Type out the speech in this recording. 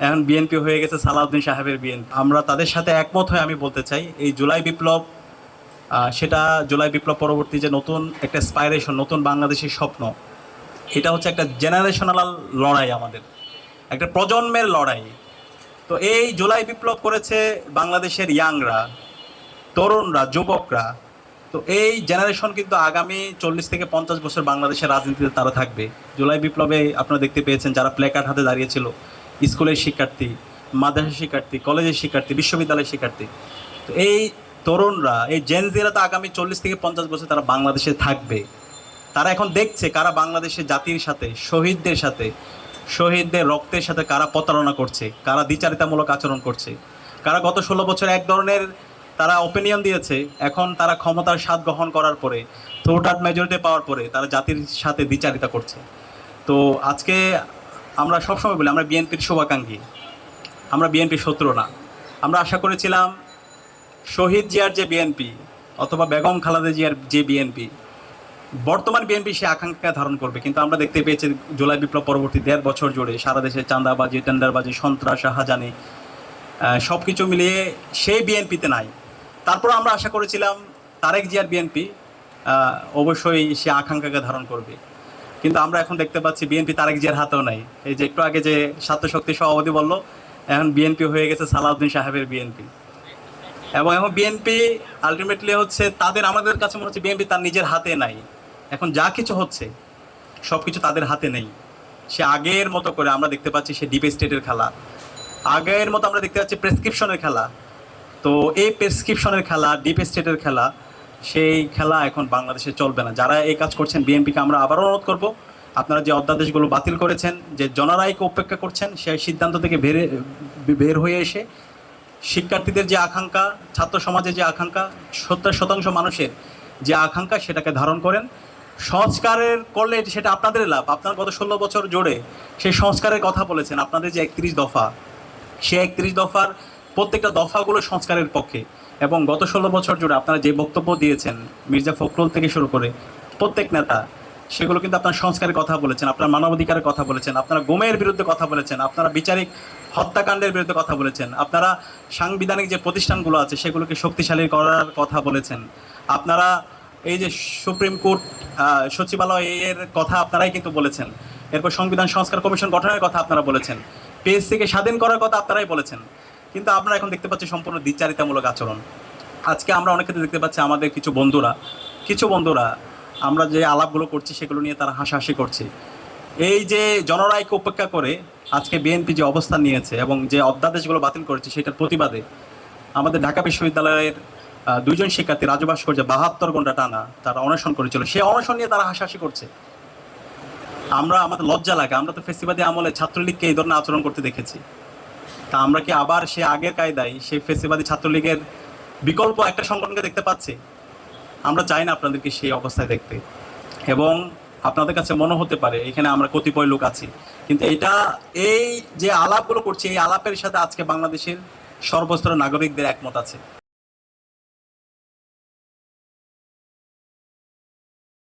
এখন বিএনপি হয়ে গেছে সালাউদ্দিন সাহেবের বিএনপি। আমরা তাদের সাথে একমত হয়ে আমি বলতে চাই এই জুলাই বিপ্লব, সেটা জুলাই বিপ্লব পরবর্তী যে নতুন একটা স্পাইরেশন, নতুন বাংলাদেশের স্বপ্ন, এটা হচ্ছে একটা জেনারেশনাল লড়াই, আমাদের একটা প্রজন্মের লড়াই। তো এই জুলাই বিপ্লব করেছে বাংলাদেশের ইয়াংরা, তরুণরা, যুবকরা। তো এই জেনারেশন কিন্তু আগামী 40 থেকে 50 বছর বাংলাদেশের রাজনীতিতে তারা থাকবে। জুলাই বিপ্লবে আপনারা দেখতে পেয়েছেন যারা প্ল্যাকার্ড হাতে দাঁড়িয়েছিল, স্কুলের শিক্ষার্থী, মাদ্রাসার শিক্ষার্থী, কলেজের শিক্ষার্থী, বিশ্ববিদ্যালয়ের শিক্ষার্থী। তো এই তরুণরা, এই জেনজিরা তো আগামী 40 থেকে 50 বছর তারা বাংলাদেশে থাকবে। তারা এখন দেখছে কারা বাংলাদেশের জাতির সাথে, শহীদদের সাথে, শহীদদের রক্তের সাথে কারা প্রতারণা করছে, কারা দ্বিচারিতামূলক আচরণ করছে, কারা গত 16 বছর এক ধরনের তারা ওপিনিয়ন দিয়েছে, এখন তারা ক্ষমতার স্বাদ গ্রহণ করার পরে, থ্রুট মেজরিটি পাওয়ার পরে তারা জাতির সাথে দ্বিচারিতা করছে। তো আজকে আমরা সবসময় বলি আমরা বিএনপির শুভাকাঙ্ক্ষী, আমরা বিএনপির শত্রু না। আমরা আশা করেছিলাম শহীদ জিয়ার যে বিএনপি অথবা বেগম খালেদা জিয়ার যে বিএনপি, বর্তমান বিএনপি সে আকাঙ্ক্ষা ধারণ করবে, কিন্তু আমরা দেখতে পেয়েছি জুলাই বিপ্লব পরবর্তী 1.5 বছর জুড়ে সারা দেশে চাঁদাবাজি, টেন্ডারবাজি, সন্ত্রাস, শাহজানি, সব কিছু মিলিয়ে সেই বিএনপিতে নাই। তারপর আমরা আশা করেছিলাম তারেক জিয়ার বিএনপি অবশ্যই সে আকাঙ্ক্ষাকে ধারণ করবে, কিন্তু আমরা এখন দেখতে পাচ্ছি বিএনপি তারেক জিয়ার হাতেও নাই। এই যে একটু আগে যে ছাত্রশক্তি সভাপতি বলল, এখন বিএনপি হয়ে গেছে সালাউদ্দিন সাহেবের বিএনপি। এবং এখন বিএনপি আলটিমেটলি হচ্ছে তাদের, আমাদের কাছে মনে হচ্ছে বিএনপি তার নিজের হাতে নাই। এখন যা কিছু হচ্ছে সব কিছু তাদের হাতে নেই। সে আগের মতো করে আমরা দেখতে পাচ্ছি সে ডিপ স্টেটের খেলা, আগের মতো আমরা দেখতে পাচ্ছি প্রেসক্রিপশনের খেলা। তো এই প্রেসক্রিপশনের খেলা, ডিপ স্টেটের খেলা, সেই খেলা এখন বাংলাদেশে চলবে না। যারা এই কাজ করছেন বিএনপিকে আমরা আবারও অনুরোধ করব, আপনারা যে অধ্যাদেশগুলো বাতিল করেছেন, যে জনরায়কে উপেক্ষা করছেন, সেই সিদ্ধান্ত থেকে বের হয়ে এসে শিক্ষার্থীদের যে আকাঙ্ক্ষা, ছাত্র সমাজের যে আকাঙ্ক্ষা, 70% মানুষের যে আকাঙ্ক্ষা, সেটাকে ধারণ করেন। সংস্কারের করলে সেটা আপনাদের লাভ। আপনারা গত 16 বছর জুড়ে সেই সংস্কারের কথা বলেছেন। আপনাদের যে 31 দফা, সেই 31 দফার প্রত্যেকটা দফাগুলো সংস্কারের পক্ষে। এবং গত 16 বছর জুড়ে আপনারা যে বক্তব্য দিয়েছেন, মির্জা ফখরুল থেকে শুরু করে প্রত্যেক নেতা, সেগুলো কিন্তু আপনারা সংস্কারের কথা বলেছেন, আপনারা মানবাধিকারের কথা বলেছেন, আপনারা গুমের বিরুদ্ধে কথা বলেছেন, আপনারা বিচারিক হত্যাকাণ্ডের বিরুদ্ধে কথা বলেছেন, আপনারা সাংবিধানিক যে প্রতিষ্ঠানগুলো আছে সেগুলোকে শক্তিশালী করার কথা বলেছেন, আপনারা এই যে সুপ্রিম কোর্ট, সচিবালয় এর কথা আপনারাই কিন্তু বলেছেন। এরপর সংবিধান সংস্কার কমিশন গঠনের কথা আপনারা বলেছেন, পিএসসিকে স্বাধীন করার কথা আপনারাই বলেছেন। কিন্তু আমরা এখন দেখতে পাচ্ছি সম্পূর্ণ দ্বিচারিতামূলক আচরণ। আজকে আমরা অনেক ক্ষেত্রে দেখতে পাচ্ছি আমাদের কিছু বন্ধুরা আমরা যে আলাপগুলো করছি সেগুলো নিয়ে তারা হাসাহাসি করছে। এই যে জনরায়কে উপেক্ষা করে আজকে বিএনপি যে অবস্থান নিয়েছে এবং যে অধ্যাদেশগুলো বাতিল করেছে, সেটার প্রতিবাদে আমাদের ঢাকা বিশ্ববিদ্যালয়ের 2 জন শিক্ষার্থী রাজু ভাস্কর্য 72 ঘন্টা টানা তারা অনশন করেছিল। সেই অনশন নিয়ে তারা হাসাহাসি করছে। আমাদের লজ্জা লাগে। আমরা তো ফেসিবাদী আমলে ছাত্রলীগকে এই ধরনের আচরণ করতে দেখেছি। তা আমরা কি আবার সে আগের কায়দায় সেই ফেসিবাদী ছাত্রলীগের বিকল্প একটা সংগঠনকে দেখতে পাচ্ছি? আমরা চাই না আপনাদেরকে সেই অবস্থায় দেখতে। এবং আপনাদের কাছে মনে হতে পারে এখানে আমরা কতিপয় লোক আছি, কিন্তু এই যে আলাপগুলো করছি, এই আলাপের সাথে আজকে বাংলাদেশের সর্বস্তরের নাগরিকদের একমত আছে।